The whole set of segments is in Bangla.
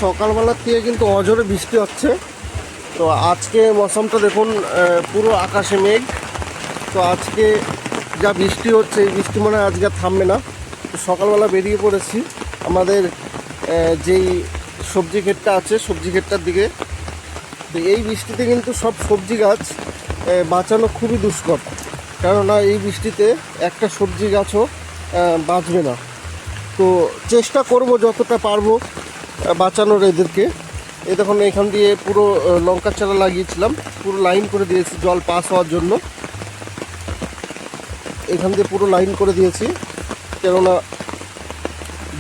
সকালবেলার থেকে কিন্তু অঝোরে বৃষ্টি হচ্ছে। তো আজকে মৌসুমটা দেখুন, পুরো আকাশে মেঘ। তো আজকে যা বৃষ্টি হচ্ছে, এই বৃষ্টি মনে হয় আজকে থামবে না। তো সকালবেলা বেরিয়ে পড়েছি আমাদের যেই সবজি ক্ষেতটা আছে, সবজি ক্ষেতটার দিকে। তো এই বৃষ্টিতে কিন্তু সব সবজি গাছ বাঁচানো খুবই দুষ্কর, কেননা এই বৃষ্টিতে একটা সবজি গাছও বাঁচবে না। তো চেষ্টা করব যতটা পারবো বাঁচানোর এদেরকে। এই দেখুন, এখান দিয়ে পুরো লঙ্কার চারা লাগিয়েছিলাম, পুরো লাইন করে দিয়েছি জল পাস হওয়ার জন্য। এখান দিয়ে পুরো লাইন করে দিয়েছি, কেননা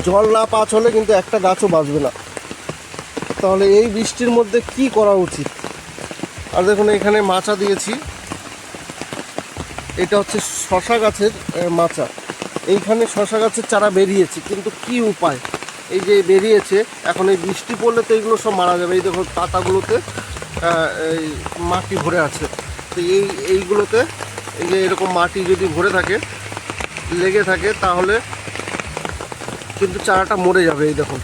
জল না পাস হলে কিন্তু একটা গাছও বাঁচবে না। তাহলে এই বৃষ্টির মধ্যে কি করা উচিত? আর দেখুন, এখানে মাচা দিয়েছি, এটা হচ্ছে শশা গাছের মাচা। এইখানে শশা গাছের চারা বেরিয়েছে, কিন্তু কি উপায়, এই যে বেরিয়েছে, এখন এই বৃষ্টি পড়লে তো এইগুলো সব মারা যাবে। এই দেখো পাতাগুলোতে এই মাটি ভরে আছে। তো এইগুলোতে এই যে এরকম মাটি যদি ভরে থাকে, লেগে থাকে, তাহলে কিন্তু চারাটা মরে যাবে। এই দেখুন,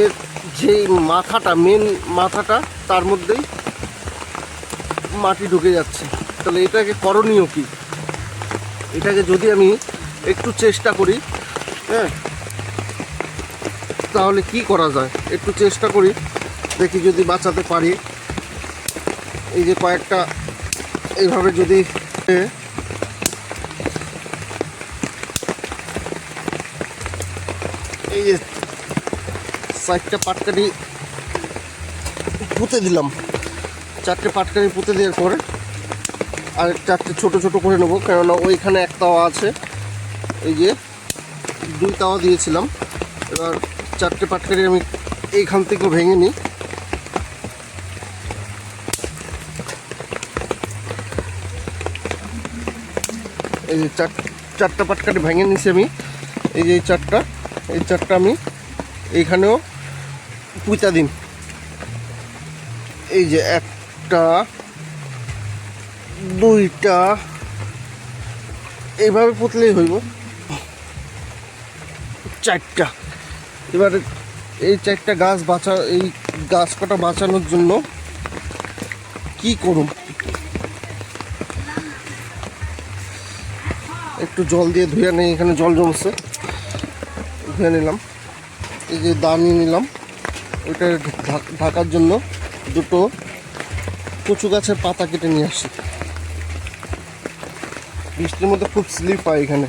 এর যেই মাথাটা, মেন মাথাটা, তার মধ্যেই মাটি ঢুকে যাচ্ছে। তাহলে এটাকে করণীয় কি? এটাকে যদি আমি একটু চেষ্টা করি, হ্যাঁ, তাহলে কি করা যায় একটু চেষ্টা করি, দেখি যদি বাঁচাতে পারি। এই যে কয়েকটা এইভাবে যদি এই যে 4টে পাটকাঠি পুঁতে দিলাম, 4টে পাটকাঠি পুঁতে দেওয়ার পরে আর 4টে ছোটো ছোটো করে নেবো, কেননা ওইখানে এক তাওয়া আছে, এই যে 2 তাওয়া দিয়েছিলাম। এবার 4টে পাটকাঠি আমি এইখান থেকেও ভেঙে নিই। এই যে 4টা পাটকাঠি ভেঙে নিছি আমি। এই যে এই 4টা আমি এইখানেও পুঁতা দিন। এই যে 1টা 2টা এইভাবে পুঁতলেই হইব। 4টা। এবার এই 4টা গাছ এই গাছ কটা বাঁচানোর জন্য কি করুন? একটু জল দিয়ে ধুয়ে নেই, এখানে জল জমছে, ধুয়ে নিলাম। এই যে দানি নিলাম, ওইটা ঢাকার জন্য 2টো কচু গাছের পাতা কেটে নিয়ে আসি। বৃষ্টির মধ্যে খুব স্লিপ হয় এখানে।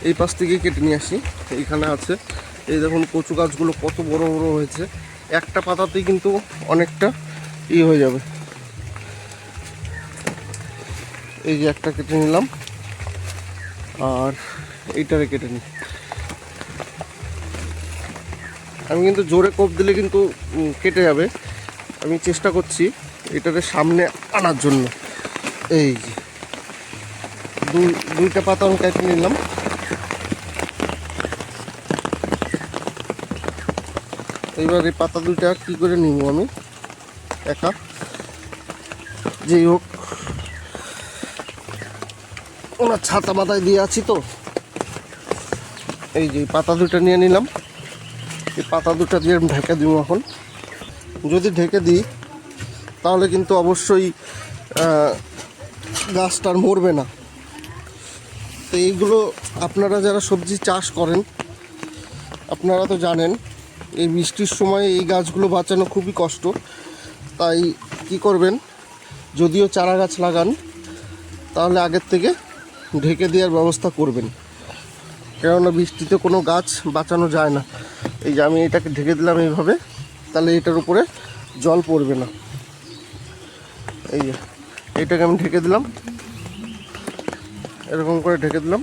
এই পাশ থেকে কেটে নিয়ে আসি, এইখানে আছে। এই দেখুন কচু গাছগুলো কত বড় বড় হয়েছে, একটা পাতাতেই কিন্তু অনেকটা হয়ে যাবে। এই যে একটা কেটে নিলাম, আর এইটারে কেটে নিই। আমি কিন্তু জোরে কোপ দিলে কিন্তু কেটে যাবে, আমি চেষ্টা করছি এটারে সামনে আনার জন্য। এই যে 2টা পাতা আমি কেটে নিলাম। এইবার এই পাতা 2টা কী করে নিব আমি একা, যেই হোক, ওনার ছাতা মাথায় দিয়ে আছি তো। এই যে পাতা 2টা নিয়ে নিলাম, এই পাতা 2টা দিয়ে ঢেকে দিব। এখন যদি ঢেকে দিই তাহলে কিন্তু অবশ্যই গাছটার মরবে না। তো এইগুলো আপনারা যারা সবজি চাষ করেন, আপনারা তো জানেন এই বৃষ্টির সময় এই গাছগুলো বাঁচানো খুবই কষ্ট। তাই কি করবেন, যদিও চারা গাছ লাগান, তাহলে আগের থেকে ঢেকে দেওয়ার ব্যবস্থা করবেন, কেননা বৃষ্টিতে কোনো গাছ বাঁচানো যায় না। এই যে আমি এটাকে ঢেকে দিলাম এইভাবে, তাহলে এটার উপরে জল পড়বে না। এই যে এটাকে আমি ঢেকে দিলাম, এরকম করে ঢেকে দিলাম,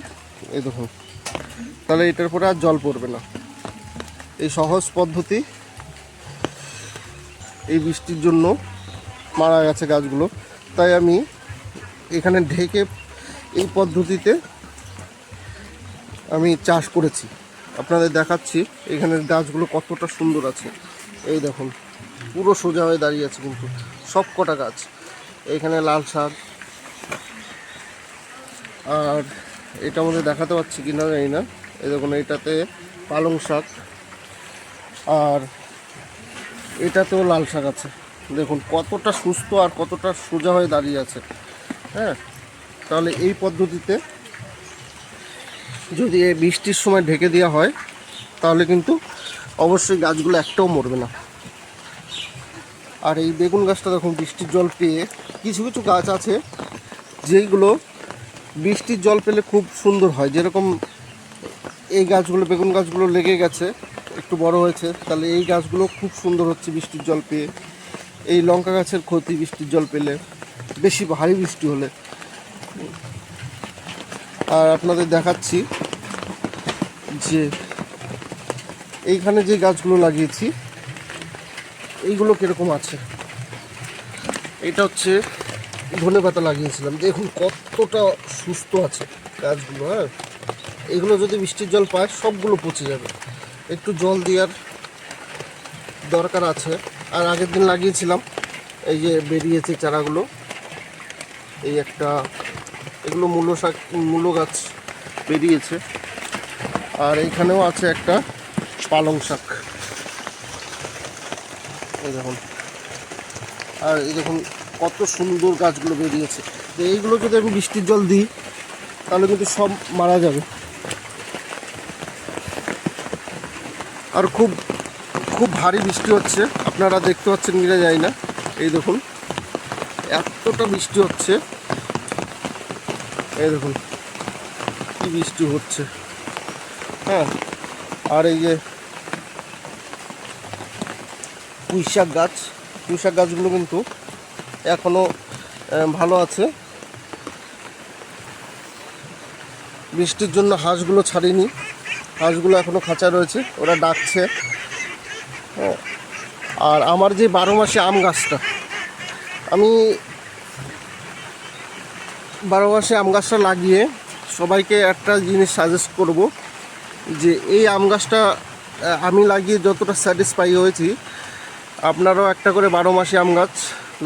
এই দেখুন, তাহলে এটার উপরে আর জল পড়বে না। এই সহজ পদ্ধতি, এই বৃষ্টির জন্য মারা গেছে গাছগুলো, তাই আমি এখানে ঢেকে এই পদ্ধতিতে আমি চাষ করেছি। আপনাদের দেখাচ্ছি এখানের গাছগুলো কতটা সুন্দর আছে। এই দেখুন, পুরো সোজা হয়ে দাঁড়িয়ে আছে কিন্তু সব কটা গাছ। এখানে লাল শাক, আর এটা আমাদের দেখাতে পাচ্ছি কিনা জানি না, এই দেখুন এটাতে পালং শাক, আর এটাতেও লাল শাক আছে। দেখুন কতটা সুস্থ আর কতটা সোজা হয়ে দাঁড়িয়ে আছে। হ্যাঁ, তাহলে এই পদ্ধতিতে যদি এই বৃষ্টির সময় ঢেকে দেওয়া হয় তাহলে কিন্তু অবশ্যই গাছগুলো একটাও মরবে না। আর এই বেগুন গাছটা দেখুন বৃষ্টির জল পেয়ে, কিছু কিছু গাছ আছে যেইগুলো বৃষ্টির জল পেলে খুব সুন্দর হয়, যেরকম এই গাছগুলো, বেগুন গাছগুলো লেগে গেছে, একটু বড় হয়েছে, তাহলে এই গাছগুলো খুব সুন্দর হচ্ছে বৃষ্টির জল পেয়ে। এই লঙ্কা গাছের ক্ষতি বৃষ্টির জল পেলে, বেশি ভারী বৃষ্টি হলে। আর আপনাদের দেখাচ্ছি যে এইখানে যে গাছগুলো লাগিয়েছি এইগুলো কীরকম আছে। এটা হচ্ছে ধনেপাতা লাগিয়েছিলাম, দেখুন কতটা সুস্থ আছে গাছগুলো। হ্যাঁ, এগুলো যদি বৃষ্টির জল পায় সবগুলো পচে যাবে, একটু জল দেওয়ার দরকার আছে। আর আগের দিন লাগিয়েছিলাম, এই যে বেরিয়েছে চারাগুলো, এই একটা, এগুলো মূলো গাছ বেরিয়েছে। আর এইখানেও আছে একটা পালং শাক, এই দেখুন। আর এই দেখুন কত সুন্দর গাছগুলো বেরিয়েছে। তো এইগুলো যদি আমি বৃষ্টির জল দিই তাহলে কিন্তু সব মারা যাবে। আর খুব খুব ভারী বৃষ্টি হচ্ছে, আপনারা দেখতে পাচ্ছেন কিনা জানি না। এই দেখুন এতটা বৃষ্টি হচ্ছে, এই দেখুন কি বৃষ্টি হচ্ছে। হ্যাঁ, আর এই যে পুঁইশাক গাছগুলো কিন্তু এখনও ভালো আছে। বৃষ্টির জন্য হাঁসগুলো ছাড়িনি, হাঁসগুলো এখনও খাঁচায় রয়েছে, ওরা ডাকছে। হ্যাঁ, আর আমার যে 12 মাসে আম গাছটা, আমি 12 মাসে আম গাছটা লাগিয়ে সবাইকে একটা জিনিস সাজেস্ট করব, যে এই আম গাছটা আমি লাগিয়ে যতটা স্যাটিসফাই হয়েছি, আপনারাও একটা করে 12 মাসে আম গাছ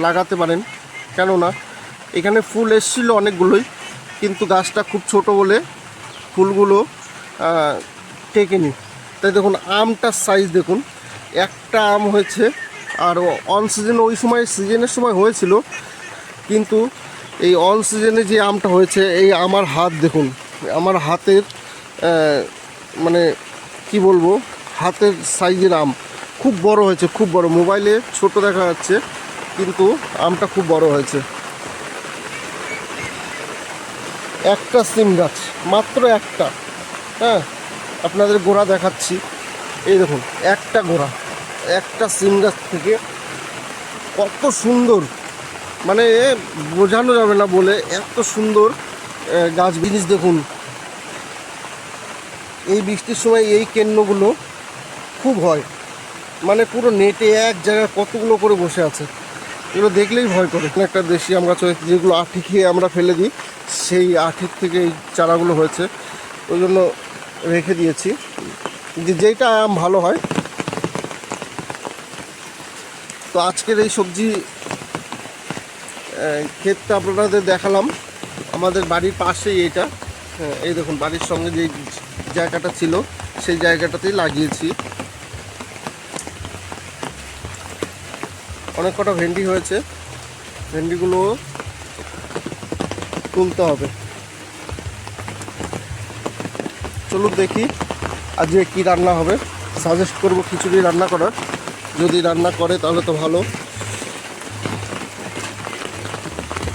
লাগাতে পারেন। কেননা এখানে ফুল এসেছিল অনেকগুলোই, কিন্তু গাছটা খুব ছোট বলে ফুলগুলো টেকেনি। তাই দেখুন আমটার সাইজ দেখুন, একটা আম হয়েছে। আর অন সিজন, ওই সময় সিজনের সময় হয়েছিল, কিন্তু এই অন সিজনে যে আমটা হয়েছে, এই আমার হাত দেখুন, আমার হাতের মানে কি বলবো, হাতের সাইজের আম, খুব বড় হয়েছে, খুব বড়। মোবাইলে ছোট দেখা যাচ্ছে, কিন্তু আমটা খুব বড় হয়েছে। একটা সিম গাছ, মাত্র একটা। হ্যাঁ, আপনাদের গোড়া দেখাচ্ছি, এই দেখুন একটা গোড়া, একটা সিম গাছ থেকে কত সুন্দর, মানে বোঝানো যাবে না বলে, এত সুন্দর গাছ। জিনিস দেখুন, এই বৃষ্টির সময় এই কেন্নগুলো খুব হয়, মানে পুরো নেটে এক জায়গায় কতগুলো করে বসে আছে, এগুলো দেখলেই ভয় করে। একটা দেশি আম গাছ হয়েছে, যেগুলো আঠি খেয়ে আমরা ফেলে দিই, সেই আঠির থেকে এই চারাগুলো হয়েছে, ওই জন্য রেখে দিয়েছি, যে যেইটা আম ভালো হয়। তো আজকের এই সবজি ক্ষেতটা আপনাদের দেখালাম, আমাদের বাড়ির পাশেই এটা। এই দেখুন বাড়ির সঙ্গে যে জায়গাটা ছিল সেই জায়গাটাতেই লাগিয়েছি। অনেক কটা ভেন্ডি হয়েছে, ভেন্ডিগুলো তুলতে হবে। চলুন দেখি আজকে কি রান্না হবে, সাজেস্ট করব খিচুড়ি রান্না করার। যদি রান্না করে তাহলে তো ভালো।